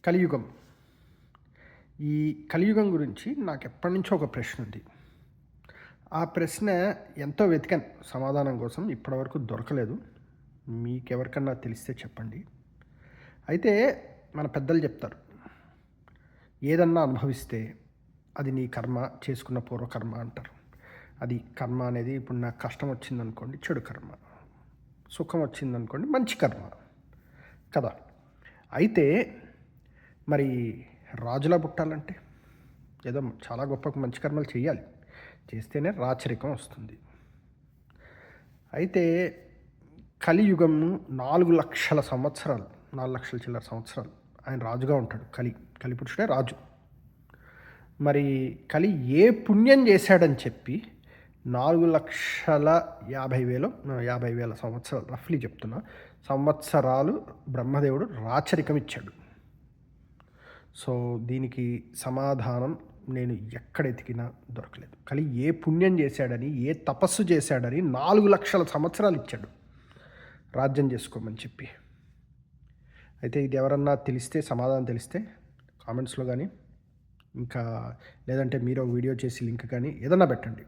కలియుగం. ఈ కలియుగం గురించి నాకు ఎప్పటినుంచో ఒక ప్రశ్న ఉంది. ఆ ప్రశ్న ఎంతో వెతికాను సమాధానం కోసం. ఇప్పటివరకు దొరకలేదు. మీకెవరికన్నా తెలిస్తే చెప్పండి. అయితే మన పెద్దలు చెప్తారు, ఏదన్నా అనుభవిస్తే అది నీ కర్మ, చేసుకున్న పూర్వకర్మ అంటారు. అది కర్మ అనేది ఇప్పుడు నాకు కష్టం వచ్చిందనుకోండి చెడు కర్మ, సుఖం వచ్చిందనుకోండి మంచి కర్మ కదా. అయితే మరి రాజులా పుట్టాలంటే ఏదో చాలా గొప్ప మంచి కర్మలు చేయాలి, చేస్తేనే రాచరికం వస్తుంది. అయితే కలియుగం 4,00,000 సంవత్సరాలు, 4,00,000 చిల్లర సంవత్సరాలు ఆయన రాజుగా ఉంటాడు. కలిపురుషుడే రాజు. మరి కలి ఏ పుణ్యం చేశాడని చెప్పి 4,50,000 సంవత్సరాలు, రఫ్లీ చెప్తున్నా, సంవత్సరాలు బ్రహ్మదేవుడు రాచరికం ఇచ్చాడు. సో దీనికి సమాధానం నేను ఎక్కడ ఎతికినా దొరకలేదు. కలి ఏ పుణ్యం చేశాడని, ఏ తపస్సు చేశాడని 4,00,000 సంవత్సరాలు ఇచ్చాడు రాజ్యం చేసుకోమని చెప్పి. అయితే ఇది ఎవరన్నా తెలిస్తే, సమాధానం తెలిస్తే కామెంట్స్లో కానీ, ఇంకా లేదంటే మీరు వీడియో చేసి లింక్ కానీ ఏదన్నా పెట్టండి.